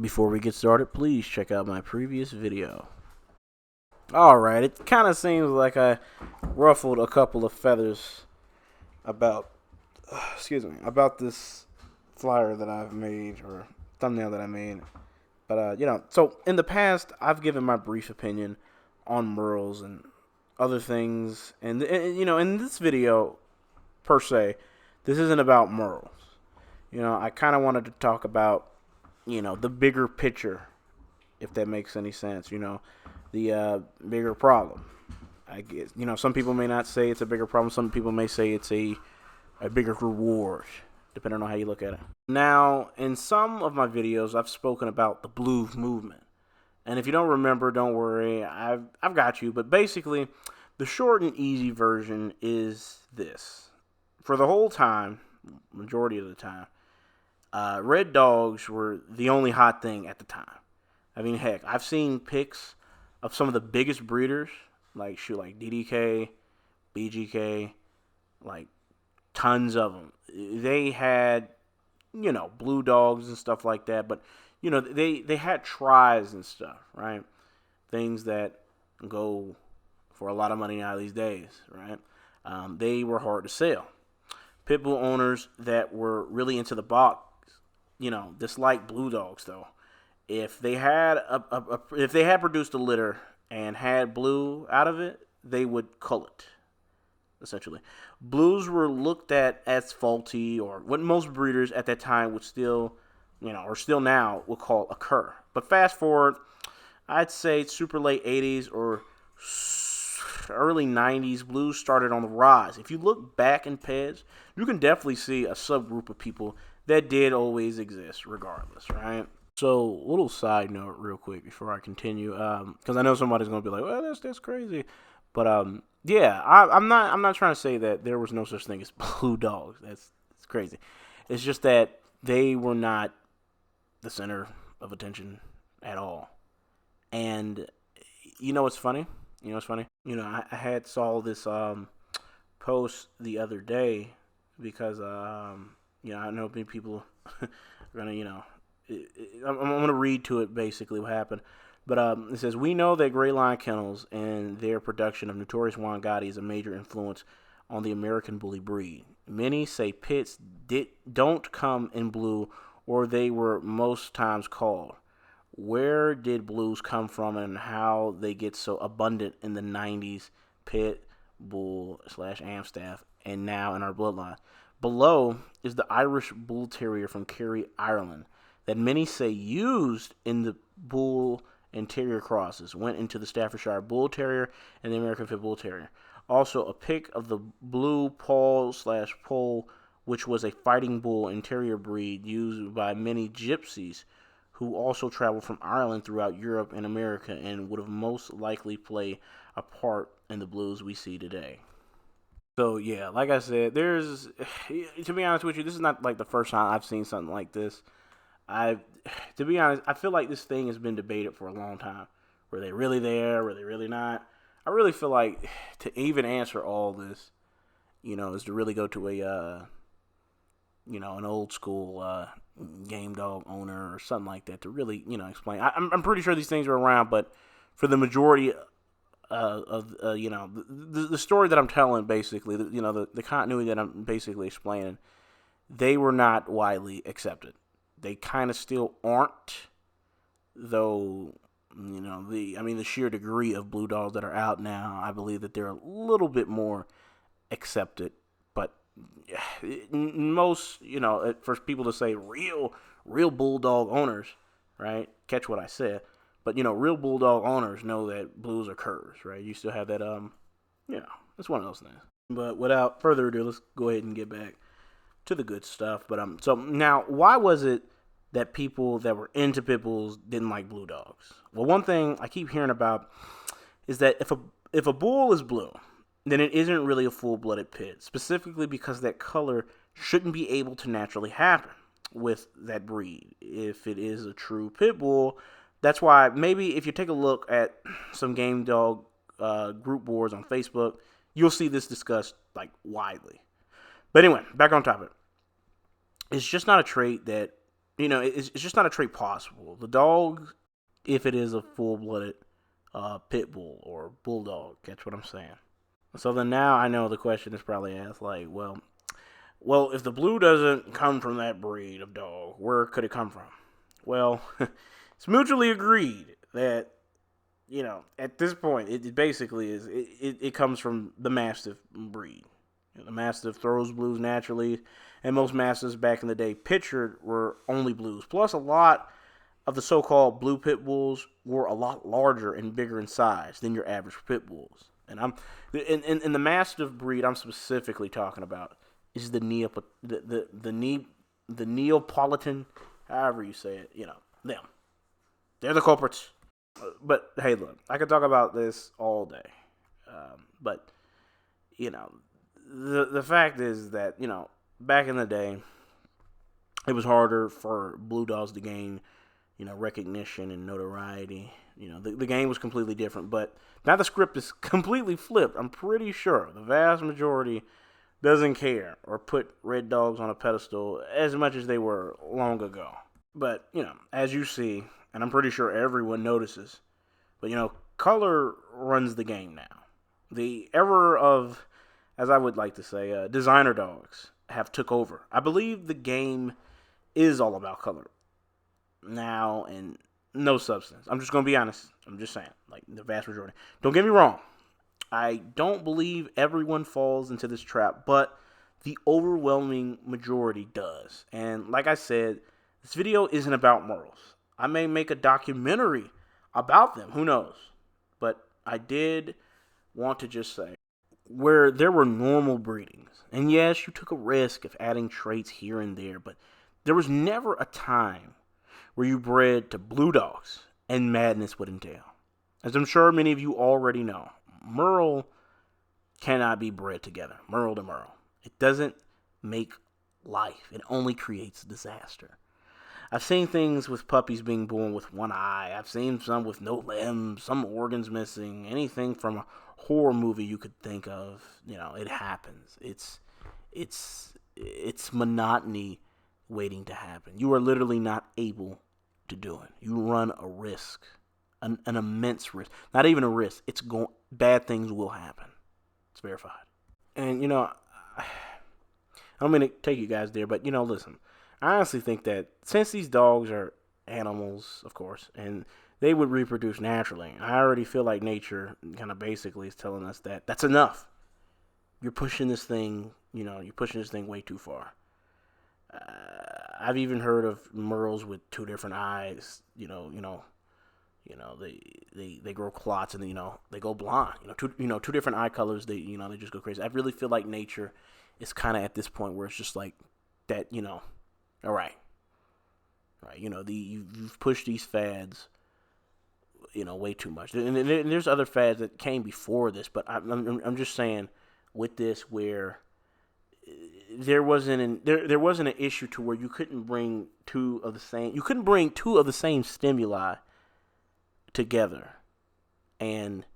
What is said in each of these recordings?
Before we get started, please check out my previous video. Alright, it kind of seems like I ruffled a couple of feathers about, about this flyer that I've made, or thumbnail that I made. But, so in the past, I've given my brief opinion on murals and other things. And in this video, per se, this isn't about murals. I kind of wanted to talk about the bigger picture, if that makes any sense, the bigger problem. I guess, some people may not say it's a bigger problem. Some people may say it's a bigger reward, depending on how you look at it. Now, in some of my videos, I've spoken about the blue movement. And if you don't remember, don't worry, I've got you. But basically, the short and easy version is this. For the whole time, majority of the time, red dogs were the only hot thing at the time. I mean, heck, I've seen pics of some of the biggest breeders, like DDK, BGK, like tons of them. They had, blue dogs and stuff like that, but, they had tries and stuff, right? Things that go for a lot of money now these days, right? They were hard to sell. Pit bull owners that were really into the box, dislike blue dogs though. If they had if they had produced a litter and had blue out of it, they would cull it. Essentially, blues were looked at as faulty, or what most breeders at that time would still, or still now would call a cur. But fast forward, I'd say super late 80s or early 90s, blues started on the rise. If you look back in PEDs, you can definitely see a subgroup of people that did always exist regardless, right? So, little side note real quick before I continue, because I know somebody's going to be like, well, that's crazy. But, I'm not trying to say that there was no such thing as blue dogs. That's crazy. It's just that they were not the center of attention at all. And, what's funny? I had saw this post the other day because, I know people are going to, I'm going to read to it basically what happened. But it says, we know that Gray Line Kennels and their production of Notorious Juan Gotti is a major influence on the American bully breed. Many say pits don't come in blue, or they were most times called. Where did blues come from and how they get so abundant in the 90s pit, bull / Amstaff, and now in our bloodline? Below is the Irish Bull Terrier from Kerry, Ireland, that many say used in the Bull and Terrier crosses, went into the Staffordshire Bull Terrier and the American Pit Bull Terrier. Also, a pic of the blue Paul / Pole, which was a fighting bull and terrier breed used by many gypsies who also traveled from Ireland throughout Europe and America and would have most likely played a part in the blues we see today. So, yeah, like I said, to be honest with you, this is not like the first time I've seen something like this. To be honest, I feel like this thing has been debated for a long time. Were they really there? Were they really not? I really feel like to even answer all this, is to really go to an old school game dog owner or something like that to really, explain. I'm pretty sure these things are around, but for the majority of the story that I'm telling, basically, the continuity that I'm basically explaining, they were not widely accepted. They kind of still aren't, though. The sheer degree of blue dogs that are out now, I believe that they're a little bit more accepted. But most, for people to say real bulldog owners, right? Catch what I said. But, real bulldog owners know that blues are curs, right? You still have that, it's one of those things. But without further ado, let's go ahead and get back to the good stuff. But so now, why was it that people that were into pit bulls didn't like blue dogs? Well, one thing I keep hearing about is that if a bull is blue, then it isn't really a full-blooded pit, specifically because that color shouldn't be able to naturally happen with that breed if it is a true pit bull. That's why maybe if you take a look at some game dog group boards on Facebook, you'll see this discussed widely. But anyway, back on topic. It's just not a trait that it's just not a trait possible. The dog, if it is a full-blooded pit bull or bulldog, catch what I'm saying. So then now I know the question is probably asked, like, well, if the blue doesn't come from that breed of dog, where could it come from? Well, it's mutually agreed that, at this point, it basically is, it comes from the Mastiff breed. The Mastiff throws blues naturally, and most Mastiffs back in the day pictured were only blues. Plus, a lot of the so-called blue pit bulls were a lot larger and bigger in size than your average pit bulls. And in the Mastiff breed I'm specifically talking about is the Neapolitan, however you say it. Them. They're the culprits. But hey, look, I could talk about this all day. But the fact is that back in the day, it was harder for blue dogs to gain recognition and notoriety. The game was completely different, but now the script is completely flipped. I'm pretty sure the vast majority doesn't care or put red dogs on a pedestal as much as they were long ago. But, as you see, and I'm pretty sure everyone notices, but, color runs the game now. The era of, as I would like to say, designer dogs have took over. I believe the game is all about color now and no substance. I'm just going to be honest. I'm just saying, like, the vast majority. Don't get me wrong. I don't believe everyone falls into this trap, but the overwhelming majority does. And like I said, this video isn't about Merles. I may make a documentary about them. Who knows? But I did want to just say, where there were normal breedings, and yes, you took a risk of adding traits here and there, but there was never a time where you bred to blue dogs and madness would entail. As I'm sure many of you already know, Merle cannot be bred together. Merle to Merle. It doesn't make life. It only creates disaster. I've seen things with puppies being born with one eye. I've seen some with no limbs, some organs missing, anything from a horror movie you could think of. It happens. It's monotony waiting to happen. You are literally not able to do it. You run a risk, an immense risk. Not even a risk. Bad things will happen. It's verified. And I don't mean to take you guys there, but listen. I honestly think that since these dogs are animals, of course, and they would reproduce naturally, I already feel like nature kind of basically is telling us that that's enough. You're pushing this thing, way too far. I've even heard of Merles with two different eyes. They grow clots and they go blind. Two different eye colors. They just go crazy. I really feel like nature is kind of at this point where it's just like that. All right. You've pushed these fads, way too much. And there's other fads that came before this, but I'm just saying with this where there wasn't an issue to where you couldn't bring two of the same stimuli together, and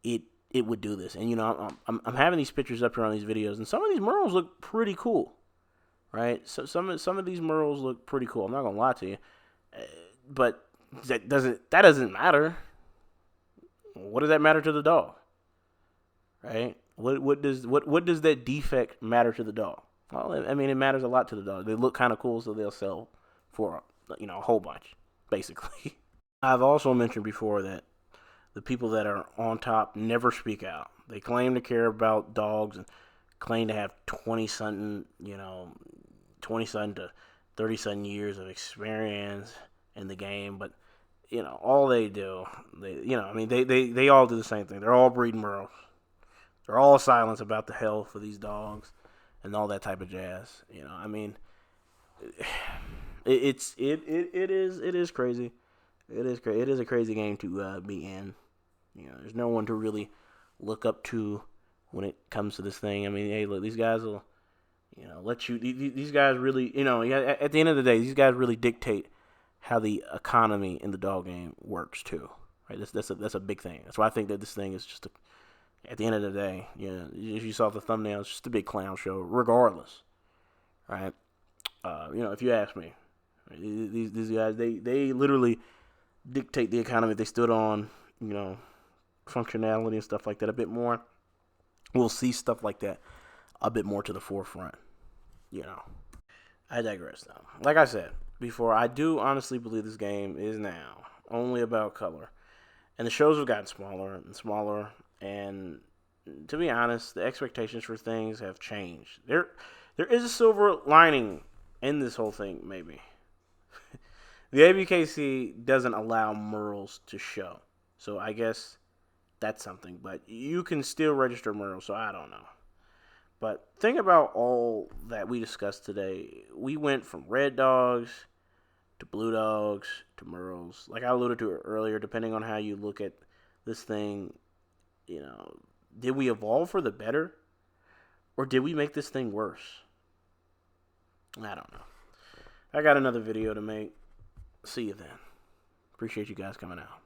it would do this. And I'm having these pictures up here on these videos, and some of these Merles look pretty cool. Right, so some of these Merles look pretty cool. I'm not gonna lie to you, but that doesn't matter. What does that matter to the dog? Right? What does that defect matter to the dog? Well, I mean, it matters a lot to the dog. They look kind of cool, so they'll sell for a whole bunch, basically. I've also mentioned before that the people that are on top never speak out. They claim to care about dogs and claim to have 20-something to 30-something years of experience in the game, but all they do, they all do the same thing. They're all breeding Merles. They're all silent about the health of these dogs and all that type of jazz. It is crazy. It is a crazy game to be in. There's no one to really look up to when it comes to this thing. I mean, hey, look, these guys will, let you. These guys really, at the end of the day, these guys really dictate how the economy in the dog game works too. Right? That's a big thing. That's why I think that this thing is just at the end of the day, if you saw the thumbnail, it's just a big clown show, regardless. Right? If you ask me, These guys, they literally dictate the economy. If they stood on, you know, functionality and stuff like that a bit more, we'll see stuff like that a bit more to the forefront. You know, I digress though. Like I said before, I do honestly believe this game is now only about color. And the shows have gotten smaller and smaller, and to be honest, the expectations for things have changed. There is a silver lining in this whole thing, maybe. The ABKC doesn't allow Merles to show, so I guess that's something. But you can still register Merles, so I don't know. But think about all that we discussed today. We went from red dogs to blue dogs to Merles. Like I alluded to earlier, depending on how you look at this thing, you know, did we evolve for the better? Or did we make this thing worse? I don't know. I got another video to make. See you then. Appreciate you guys coming out.